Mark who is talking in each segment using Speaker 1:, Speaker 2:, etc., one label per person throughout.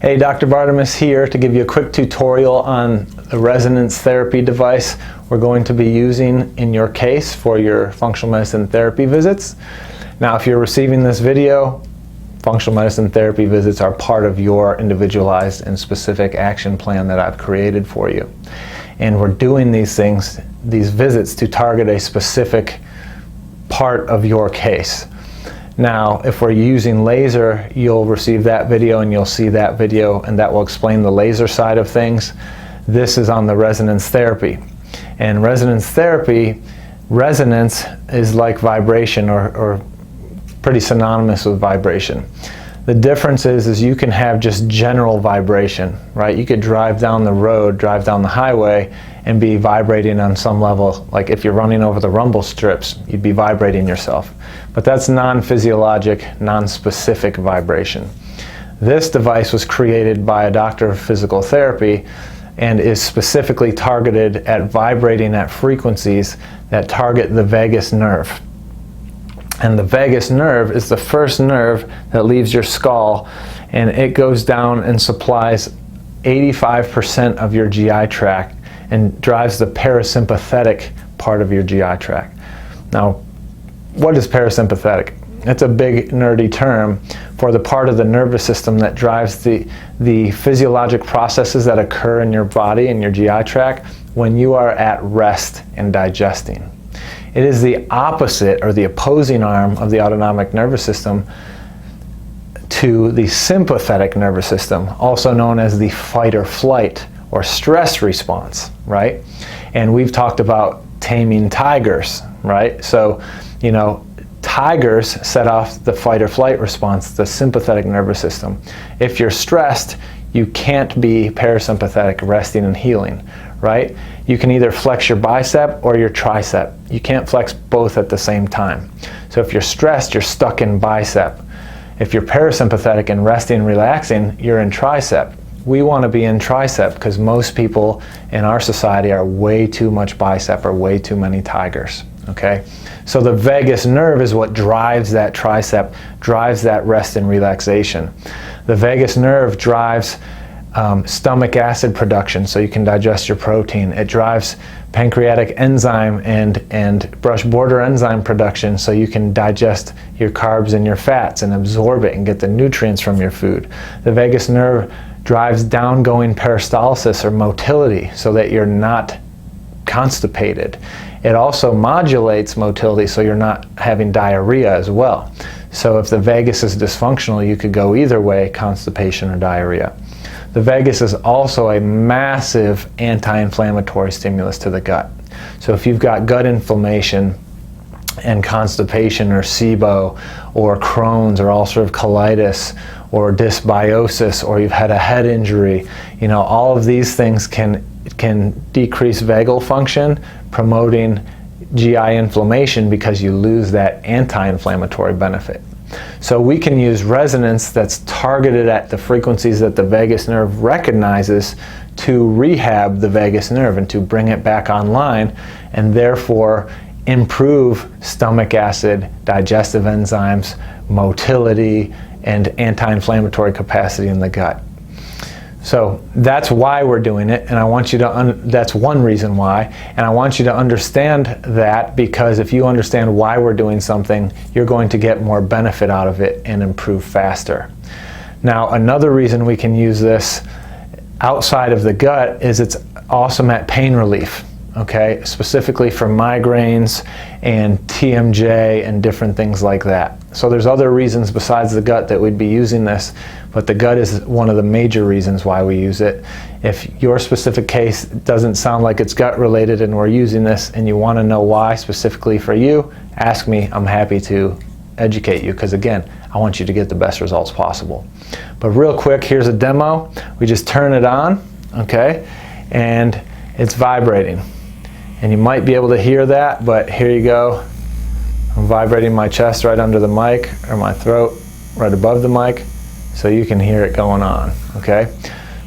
Speaker 1: Hey, Dr. Bartemus here to give you a quick tutorial on the resonance therapy device we're going to be using in your case for your functional medicine therapy visits. Now, if you're receiving this video, functional medicine therapy visits are part of your individualized and specific action plan that I've created for you. And we're doing these visits to target a specific part of your case. Now, if we're using laser, you'll receive that video and you'll see that video, and that will explain the laser side of things. This is on the resonance therapy. And resonance therapy, resonance is like vibration or pretty synonymous with vibration. The difference is you can have just general vibration, right? You could drive down the road, drive down the highway, and be vibrating on some level. Like if you're running over the rumble strips, you'd be vibrating yourself. But that's non-physiologic, non-specific vibration. This device was created by a doctor of physical therapy and is specifically targeted at vibrating at frequencies that target the vagus nerve. And the vagus nerve is the first nerve that leaves your skull, and it goes down and supplies 85% of your GI tract and drives the parasympathetic part of your GI tract. Now, what is parasympathetic? It's a big nerdy term for the part of the nervous system that drives the physiologic processes that occur in your body and your GI tract when you are at rest and digesting. It is the opposite or the opposing arm of the autonomic nervous system to the sympathetic nervous system, also known as the fight or flight or stress response, right? And we've talked about taming tigers, right? So, you know, tigers set off the fight or flight response, the sympathetic nervous system. If you're stressed, you can't be parasympathetic, resting and healing, right? You can either flex your bicep or your tricep. You can't flex both at the same time. So if you're stressed, you're stuck in bicep. If you're parasympathetic and resting and relaxing, you're in tricep. We want to be in tricep because most people in our society are way too much bicep or way too many tigers, okay? So the vagus nerve is what drives that tricep, drives that rest and relaxation. The vagus nerve drives stomach acid production so you can digest your protein. It drives pancreatic enzyme and brush border enzyme production so you can digest your carbs and your fats and absorb it and get the nutrients from your food. The vagus nerve drives downgoing peristalsis or motility so that you're not constipated. It also modulates motility so you're not having diarrhea as well. So if the vagus is dysfunctional, you could go either way, constipation or diarrhea. The vagus is also a massive anti-inflammatory stimulus to the gut. So if you've got gut inflammation and constipation or SIBO or Crohn's or ulcerative colitis or dysbiosis, or you've had a head injury, you know, all of these things can decrease vagal function, promoting GI inflammation because you lose that anti-inflammatory benefit. So we can use resonance that's targeted at the frequencies that the vagus nerve recognizes to rehab the vagus nerve and to bring it back online, and therefore improve stomach acid, digestive enzymes, motility, and anti-inflammatory capacity in the gut. So that's why we're doing it, and I want you to, that's one reason why, and I want you to understand that, because if you understand why we're doing something, you're going to get more benefit out of it and improve faster. Now, another reason we can use this outside of the gut is it's awesome at pain relief, okay? Specifically for migraines and TMJ and different things like that. So there's other reasons besides the gut that we'd be using this, but the gut is one of the major reasons why we use it. If your specific case doesn't sound like it's gut related and we're using this and you want to know why specifically for you, ask me. I'm happy to educate you because, again, I want you to get the best results possible. But real quick, here's a demo. We just turn it on, okay, and it's vibrating. And you might be able to hear that, but here you go. I'm vibrating my chest right under the mic, or my throat right above the mic, so you can hear it going on, okay?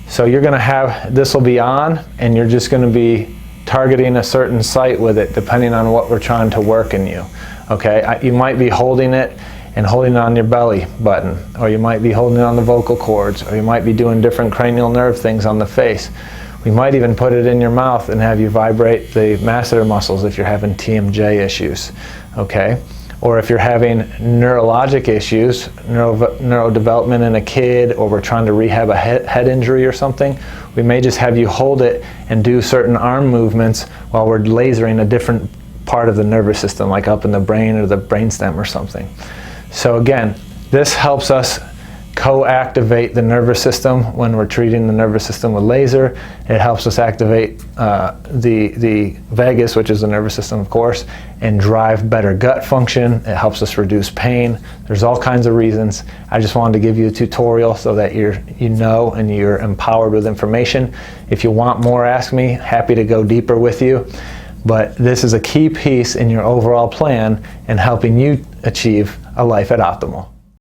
Speaker 1: So you're gonna have, this will be on, and you're just gonna be targeting a certain site with it depending on what we're trying to work in you, okay? You might be holding it and holding it on your belly button, or you might be holding it on the vocal cords, or you might be doing different cranial nerve things on the face. We might even put it in your mouth and have you vibrate the masseter muscles if you're having TMJ issues, okay? Or if you're having neurologic issues, neurodevelopment in a kid, or we're trying to rehab a head injury or something, we may just have you hold it and do certain arm movements while we're lasering a different part of the nervous system, like up in the brain or the brainstem or something. So again, this helps us co-activate the nervous system when we're treating the nervous system with laser. It helps us activate the vagus, which is the nervous system, of course, and drive better gut function. It helps us reduce pain. There's all kinds of reasons. I just wanted to give you a tutorial so that you know and you're empowered with information. If you want more, ask me. Happy to go deeper with you. But this is a key piece in your overall plan in helping you achieve a life at optimal.